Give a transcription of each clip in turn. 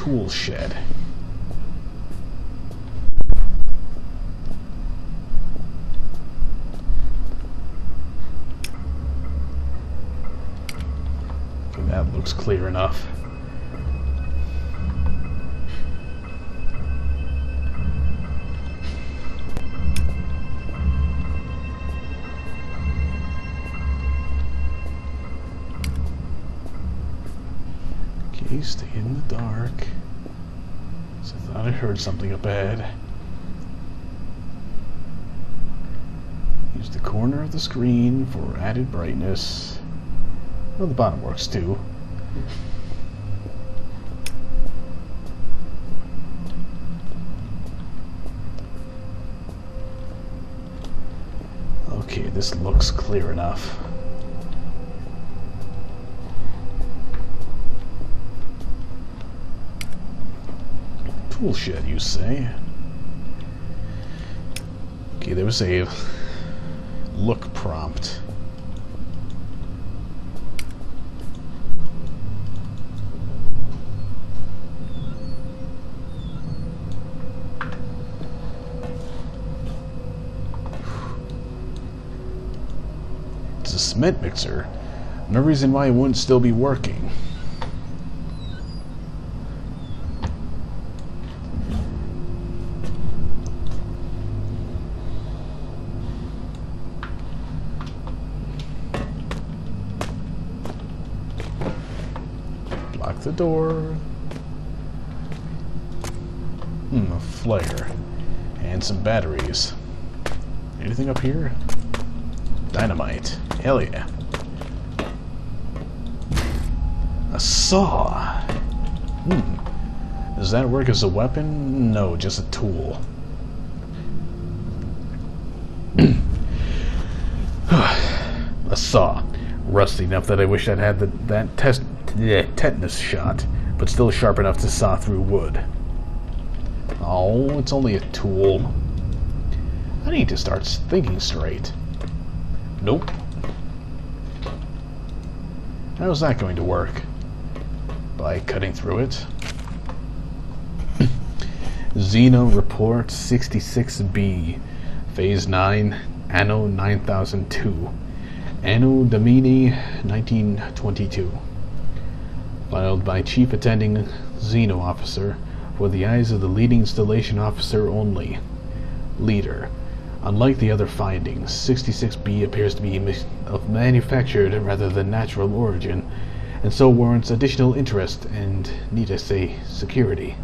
tool shed. That looks clear enough. Okay, stay in the dark. So I thought I heard something up ahead. Use the corner of the screen for added brightness. Well, the bottom works too. Okay, this looks clear enough. Tool shed, you say? Okay, there was a look prompt. It's a cement mixer. No reason why it wouldn't still be working. Lock the door. A flare. And some batteries. Anything up here? Dynamite. Hell yeah. A saw. Does that work as a weapon? No, just a tool. A saw. Rusty enough that I wish I'd had that tetanus shot, but still sharp enough to saw through wood. Oh, it's only a tool. I need to start thinking straight. Nope. How's that going to work? By cutting through it? Xeno Report 66B, Phase 9, Anno 9002, Anno Domini 1922. Filed by Chief Attending Xeno Officer, for the eyes of the leading installation officer only. Leader. Unlike the other findings, 66B appears to be of manufactured rather than natural origin, and so warrants additional interest and, need I say, security.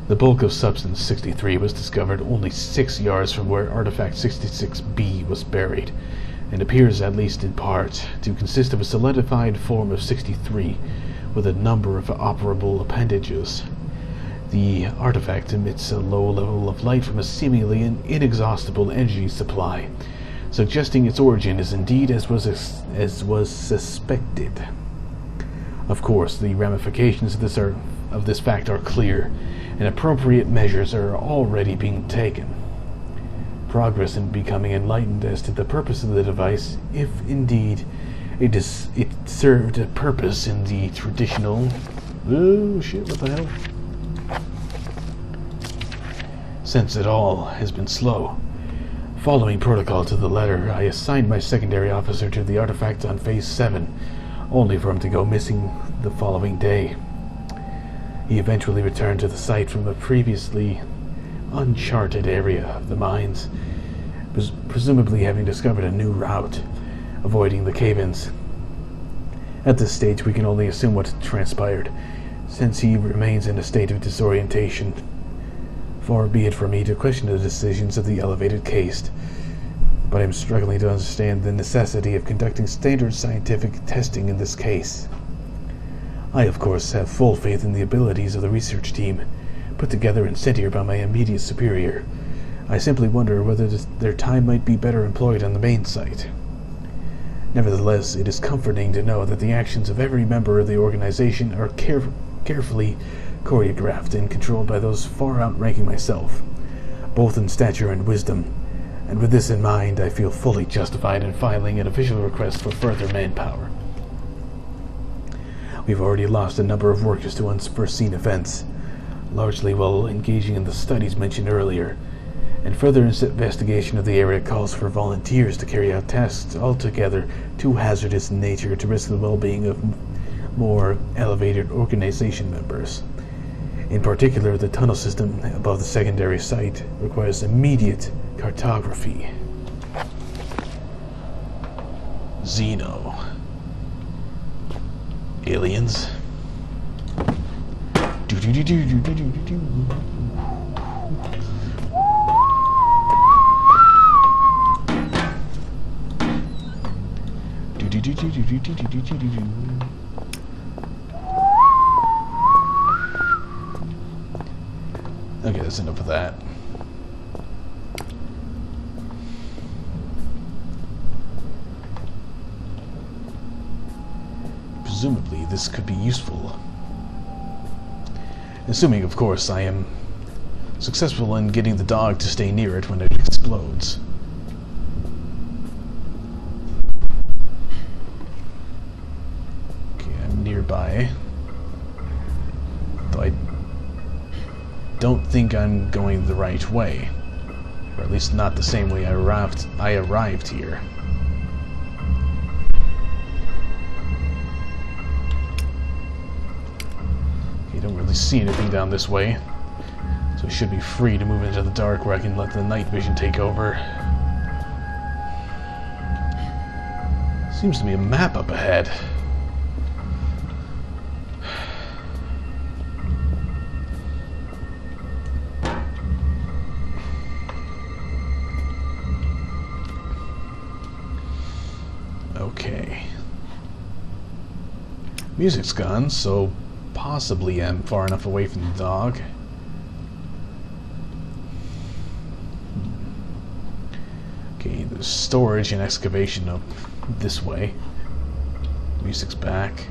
The bulk of Substance 63 was discovered only 6 yards from where Artifact 66B was buried, and appears, at least in part, to consist of a solidified form of 63, with a number of operable appendages. The artifact emits a low level of light from a seemingly inexhaustible energy supply, suggesting its origin is indeed as was suspected. Of course, the ramifications of this fact are clear, and appropriate measures are already being taken. Progress in becoming enlightened as to the purpose of the device, if indeed it served a purpose in the traditional... Oh shit, what the hell? Since it all has been slow. Following protocol to the letter, I assigned my secondary officer to the artifact on Phase 7, only for him to go missing the following day. He eventually returned to the site from a previously uncharted area of the mines, presumably having discovered a new route, avoiding the cave-ins. At this stage, we can only assume what transpired, since he remains in a state of disorientation. Far be it from me to question the decisions of the elevated caste, but I am struggling to understand the necessity of conducting standard scientific testing in this case. I, of course, have full faith in the abilities of the research team, put together and sent here by my immediate superior. I simply wonder whether their time might be better employed on the main site. Nevertheless, it is comforting to know that the actions of every member of the organization are carefully choreographed and controlled by those far outranking myself, both in stature and wisdom, and with this in mind, I feel fully justified in filing an official request for further manpower. We've already lost a number of workers to unforeseen events, largely while engaging in the studies mentioned earlier, and further investigation of the area calls for volunteers to carry out tasks altogether too hazardous in nature to risk the well-being of more elevated organization members. In particular, the tunnel system above the secondary site requires immediate cartography. Xeno. Aliens. Okay, that's enough of that. Presumably, this could be useful. Assuming, of course, I am successful in getting the dog to stay near it when it explodes. Okay, I'm nearby. Though I don't think I'm going the right way. Or at least not the same way I arrived here. Don't really see anything down this way, so I should be free to move into the dark where I can let the night vision take over. Seems to be a map up ahead. Okay. Music's gone, so possibly I'm far enough away from the dog. Okay, there's storage and excavation up this way. Music's back.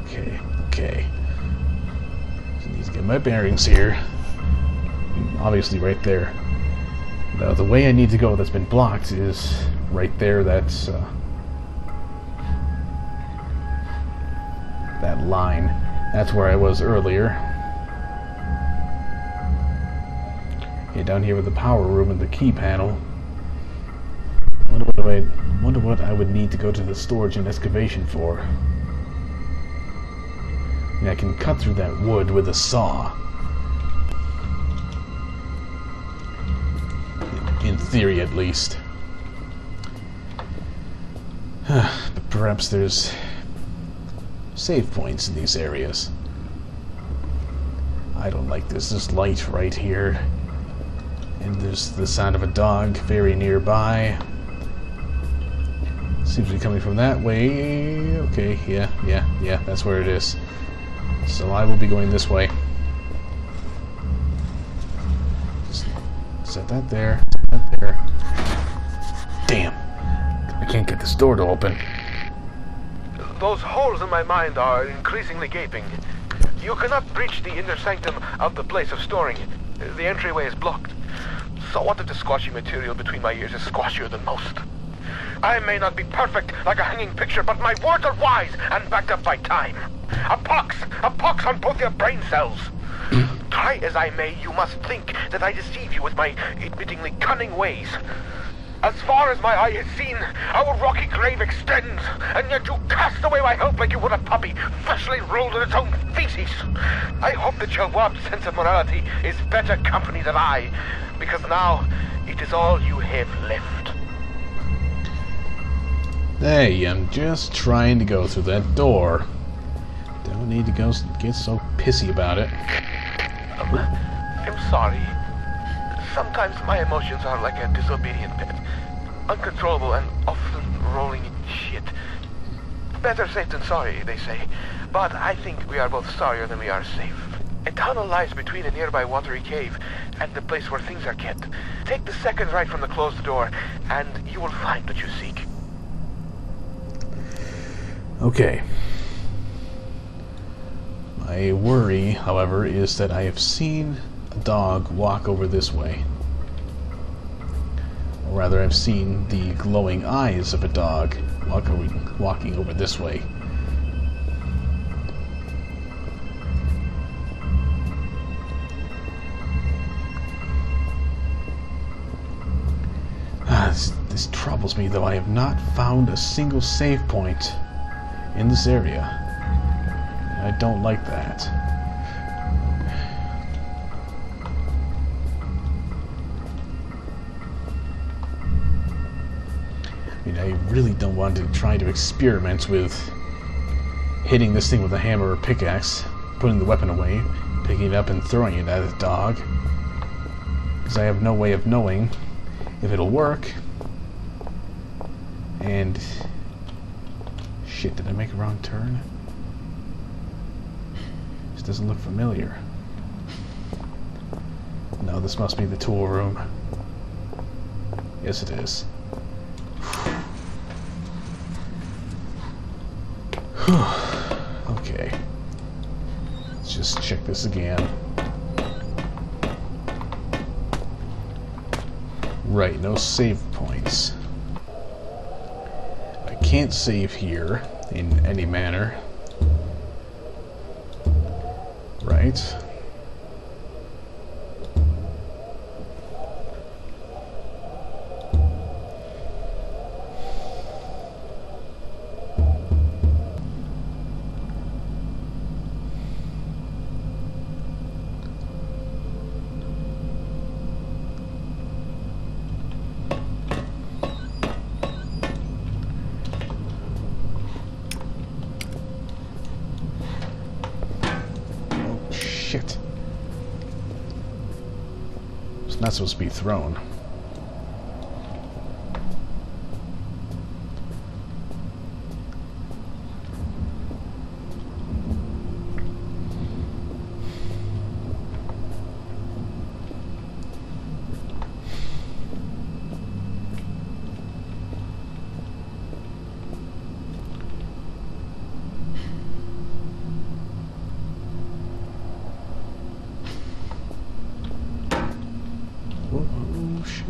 Okay. Just need to get my bearings here. Obviously right there. Now the way I need to go that's been blocked is right there. That's that line. That's where I was earlier. Yeah, down here with the power room and the key panel. Wonder what I would need to go to the storage and excavation for. I mean, I can cut through that wood with a saw. In theory, at least. But perhaps there's save points in these areas. I don't like this. There's light right here. And there's the sound of a dog very nearby. Seems to be coming from that way. Okay, yeah, that's where it is. So I will be going this way. Just set that there, Damn. I can't get this door to open. Those holes in my mind are increasingly gaping. You cannot breach the inner sanctum of the place of storing. The entryway is blocked. So what if the squashy material between my ears is squashier than most? I may not be perfect like a hanging picture, but my words are wise and backed up by time. A pox on both your brain cells. Try as I may, you must think that I deceive you with my admittingly cunning ways. As far as my eye has seen, our rocky grave extends, and yet you cast away my hope like you would a puppy freshly rolled in its own feces. I hope that your warped sense of morality is better company than I, because now it is all you have left. Hey, I'm just trying to go through that door. Don't need to get so pissy about it. I'm sorry. Sometimes my emotions are like a disobedient pet. Uncontrollable and often rolling in shit. Better safe than sorry, they say. But I think we are both sorrier than we are safe. A tunnel lies between a nearby watery cave and the place where things are kept. Take the second right from the closed door, and you will find what you seek. Okay. My worry, however, is that I have seen a dog walk over this way. Or rather, I've seen the glowing eyes of a dog walking over this way. This troubles me, though. I have not found a single save point in this area. I don't like that. I mean, I really don't want to try to experiment with hitting this thing with a hammer or pickaxe, putting the weapon away, picking it up and throwing it at the dog, because I have no way of knowing if it'll work. And shit, did I make a wrong turn? This doesn't look familiar. No, this must be the tool room. Yes, it is. Okay. Let's just check this again. Right, no save points. I can't save here in any manner. Right. Shit. It's not supposed to be thrown. Oh, shit.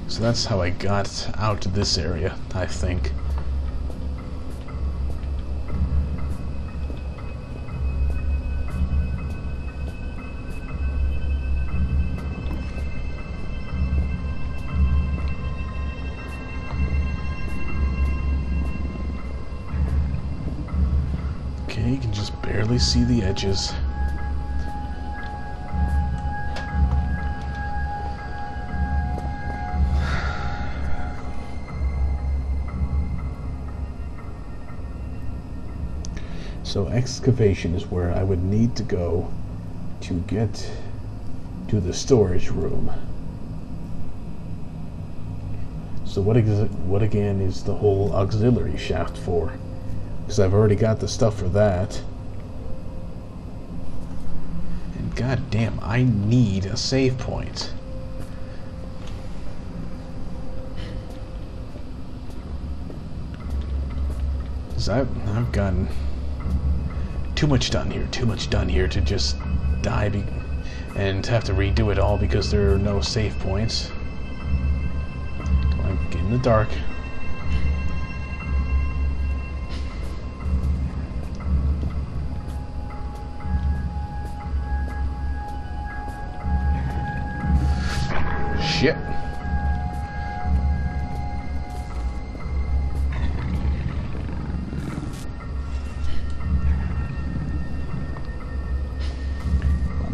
So that's how I got out to this area, I think. Okay, you can just barely see the edges. So excavation is where I would need to go to get to the storage room. So what again is the whole auxiliary shaft for? Because I've already got the stuff for that. And goddamn, I need a save point. Because I've gotten too much done here to just die and have to redo it all because there are no save points. Come on, get in the dark. Shit.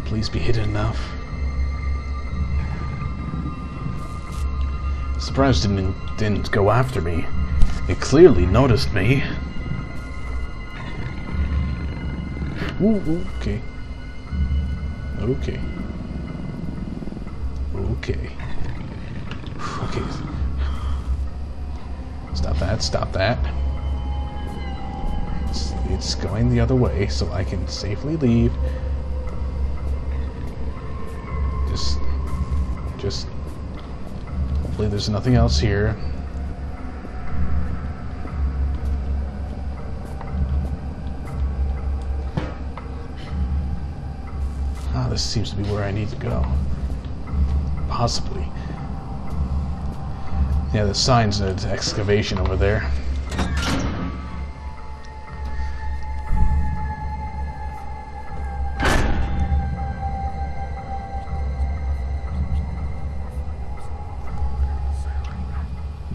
Please be hidden enough. Surprised it didn't go after me. It clearly noticed me. Ooh, okay. Okay. Okay. Okay. Stop that. It's going the other way, so I can safely leave. Just hopefully there's nothing else here. this seems to be where I need to go. Possibly. Yeah, the signs of excavation over there.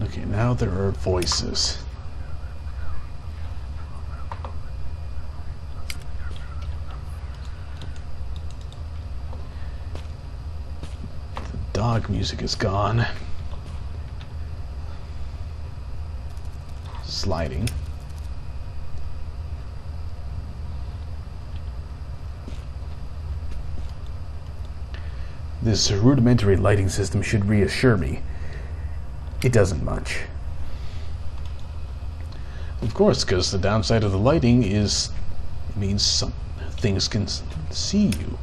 Okay, now there are voices. Dog music is gone. Sliding. This rudimentary lighting system should reassure me. It doesn't much. Of course, because the downside of the lighting is it means some things can see you.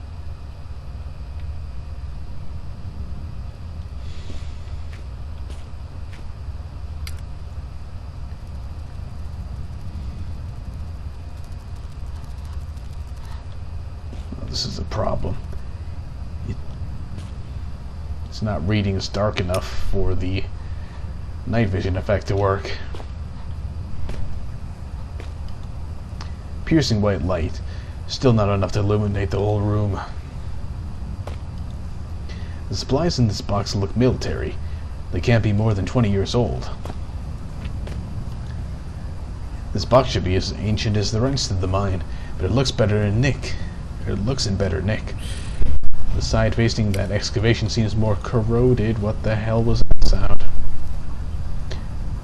This is a problem. It's not reading as dark enough for the night vision effect to work. Piercing white light, still not enough to illuminate the whole room. The supplies in this box look military. They can't be more than 20 years old. This box should be as ancient as the rest of the mine, but it looks better in nick. It looks in better nick. The side facing that excavation seems more corroded. What the hell was that sound?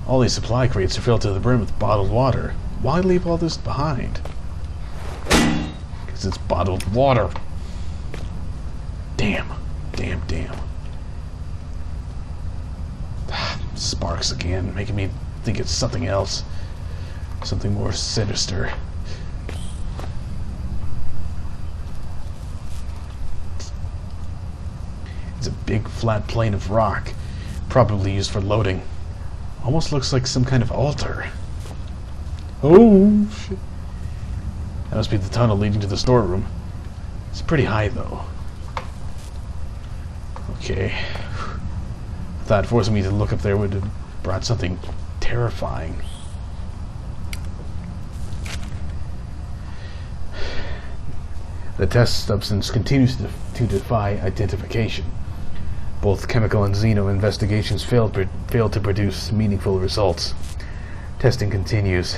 All these supply crates are filled to the brim with bottled water. Why leave all this behind? Because it's bottled water. Damn. Damn, damn. Sparks again, making me think it's something else. Something more sinister. It's a big flat plane of rock, probably used for loading. Almost looks like some kind of altar. Oh, shit. That must be the tunnel leading to the storeroom. It's pretty high, though. Okay. I thought forcing me to look up there would have brought something terrifying. The test substance continues to defy identification. Both chemical and xeno investigations failed to produce meaningful results. Testing continues.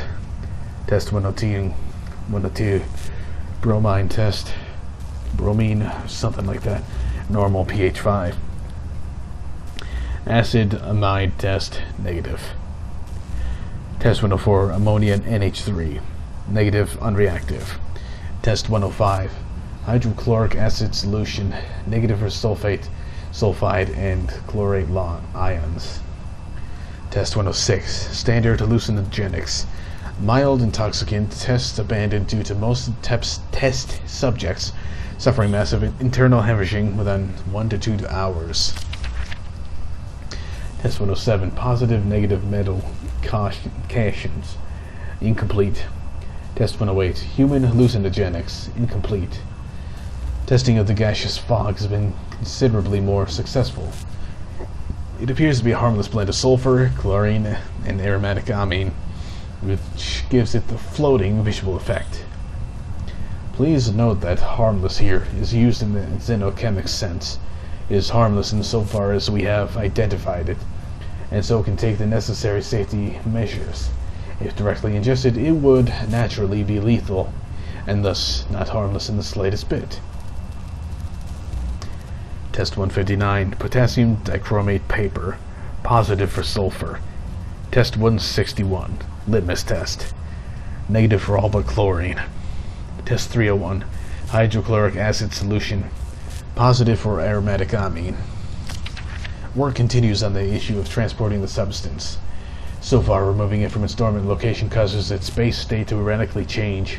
Test 102, bromine test. Bromine, something like that. Normal pH 5. Acid amide test, negative. Test 104, ammonia and NH3, negative, unreactive. Test 105, hydrochloric acid solution, negative for sulfate, sulfide, and chlorate ions. Test 106, standard hallucinogenics, mild intoxicant, test abandoned due to most test subjects suffering massive internal hemorrhaging within 1 to 2 hours. Test 107, positive, negative metal cations, incomplete. Test 108, human hallucinogenics, incomplete. Testing of the gaseous fog has been considerably more successful. It appears to be a harmless blend of sulfur, chlorine, and aromatic amine, which gives it the floating visual effect. Please note that harmless here is used in the xenochemic sense. It is harmless insofar as we have identified it, and so can take the necessary safety measures. If directly ingested, it would naturally be lethal, and thus not harmless in the slightest bit. Test 159, potassium dichromate paper, positive for sulfur. Test 161, litmus test, negative for all but chlorine. Test 301, hydrochloric acid solution, positive for aromatic amine. Work continues on the issue of transporting the substance. So far, removing it from its dormant location causes its base state to erratically change,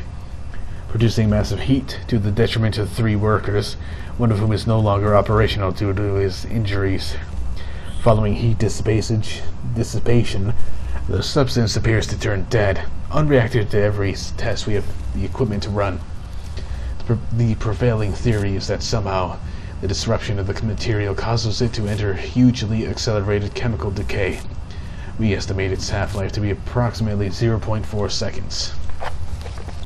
producing massive heat to the detriment of 3 workers, one of whom is no longer operational due to his injuries. Following heat dissipation, the substance appears to turn dead, unreactive to every test we have the equipment to run. The The prevailing theory is that somehow the disruption of the material causes it to enter hugely accelerated chemical decay. We estimate its half-life to be approximately 0.4 seconds.